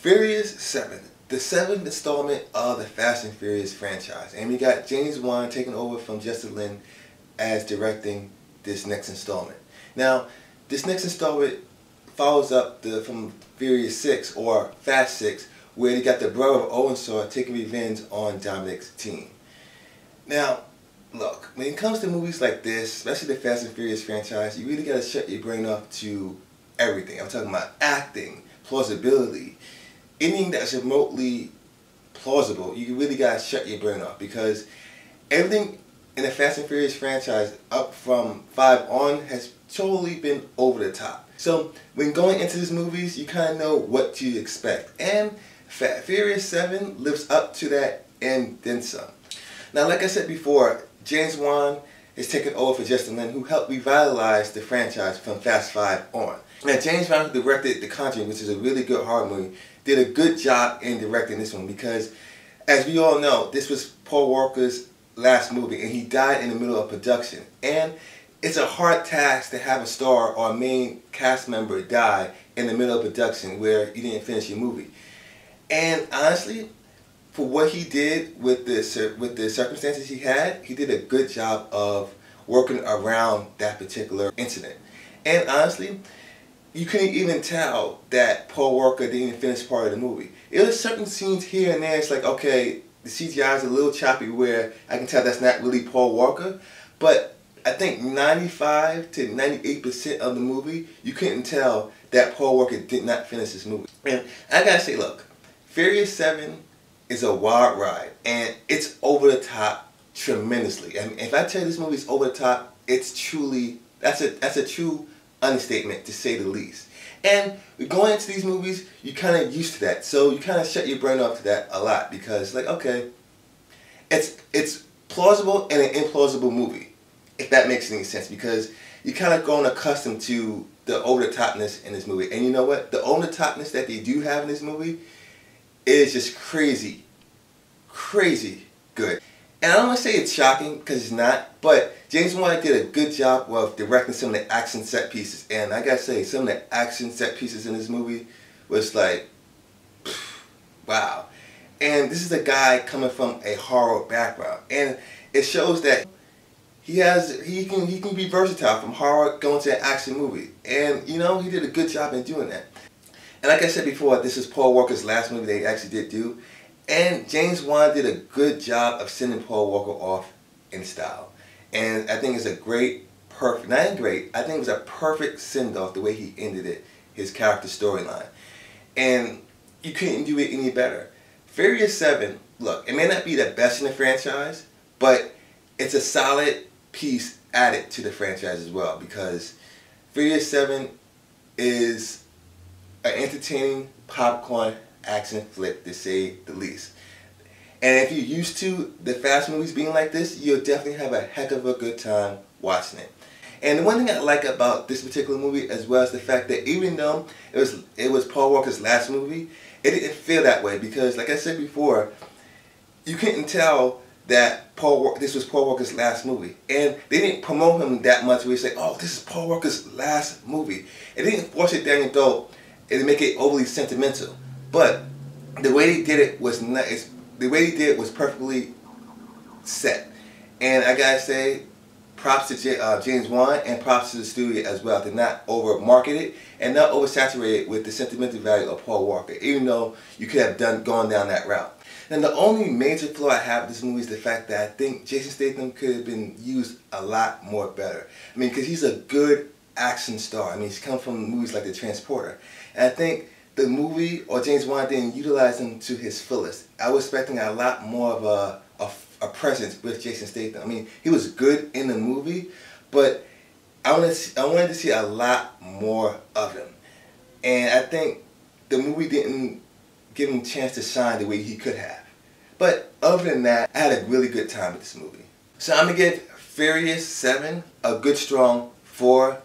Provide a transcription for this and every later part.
Furious 7, the 7th installment of the Fast and Furious franchise. And we got James Wan taking over from Justin Lin as directing this next installment. Now, this next installment follows up from Furious 6 or Fast 6, where you got the brother of Owen Shaw taking revenge on Dominic's team. Now, look, when it comes to movies like this, especially the Fast and Furious franchise, you really got to shut your brain off to everything. I'm talking about acting, plausibility, anything that's remotely plausible. You really got to shut your brain off, because everything in the Fast and Furious franchise up from 5 on has totally been over the top. So when going into these movies, you kind of know what to expect. And Furious 7 lives up to that and then some. Now, like I said before, James Wan is taking over for Justin Lin, who helped revitalize the franchise from Fast 5 on. Now, James Wan, who directed The Conjuring, which is a really good horror movie, did a good job in directing this one, because, as we all know, this was Paul Walker's last movie, and he died in the middle of production. And it's a hard task to have a star or a main cast member die in the middle of production where you didn't finish your movie. And honestly, for what he did with the circumstances he had, he did a good job of working around that particular incident. And honestly, you couldn't even tell that Paul Walker didn't even finish part of the movie. It was certain scenes here and there, it's like, okay, the CGI is a little choppy where I can tell that's not really Paul Walker, but I think 95 to 98% of the movie, you couldn't tell that Paul Walker did not finish this movie. And I gotta say, look, Furious 7 is a wild ride, and it's over the top tremendously. I mean, if I tell you this movie is over the top, it's truly, that's a true understatement, to say the least. And going into these movies, you're kind of used to that, so you kind of shut your brain off to that a lot, because, like, okay, it's plausible and an implausible movie, if that makes any sense, because you're kind of grown accustomed to the over-the-topness in this movie. And you know what? The over-the-topness that they do have in this movie is just crazy, crazy good. And I don't want to say it's shocking, because it's not, but James Wan did a good job of directing some of the action set pieces. And I gotta say, some of the action set pieces in this movie was like, wow. And this is a guy coming from a horror background, and it shows that he can be versatile from horror going to an action movie. And you know, he did a good job in doing that. And like I said before, this is Paul Walker's last movie they actually did do. And James Wan did a good job of sending Paul Walker off in style. And I think it's a great, perfect, not even great, I think it was a perfect send-off the way he ended it, his character storyline. And you couldn't do it any better. Furious 7, look, it may not be the best in the franchise, but it's a solid piece added to the franchise as well, because Furious 7 is an entertaining popcorn action flick, to say the least. And if you're used to the Fast movies being like this, you'll definitely have a heck of a good time watching it. And the one thing I like about this particular movie, as well, as the fact that even though it was Paul Walker's last movie, it didn't feel that way, because, like I said before, you couldn't tell that this was Paul Walker's last movie. And they didn't promote him that much where you say, oh, this is Paul Walker's last movie. It didn't force it down your throat and make it overly sentimental. But the way they did it was nice. The way they did it was perfectly set. And I gotta say, props to James Wan, and props to the studio as well to not over market it and not oversaturate it with the sentimental value of Paul Walker, even though you could have gone down that route. And the only major flaw I have with this movie is the fact that I think Jason Statham could have been used a lot more better. I mean, because he's a good action star. I mean, he's come from movies like The Transporter. And I think the movie, or James Wan, didn't utilize him to his fullest. I was expecting a lot more of a presence with Jason Statham. I mean, he was good in the movie, but I wanted to see a lot more of him. And I think the movie didn't give him a chance to shine the way he could have. But other than that, I had a really good time with this movie. So I'm going to give Furious 7 a good strong 4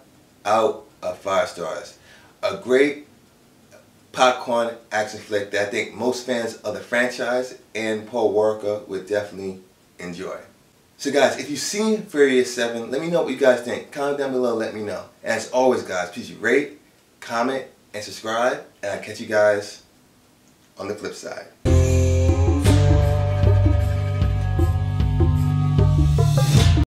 out of 5 stars. A great popcorn action flick that I think most fans of the franchise and Paul Walker would definitely enjoy. So guys, if you've seen Furious 7, let me know what you guys think. Comment down below, let me know. And as always guys, please rate, comment, and subscribe. And I'll catch you guys on the flip side.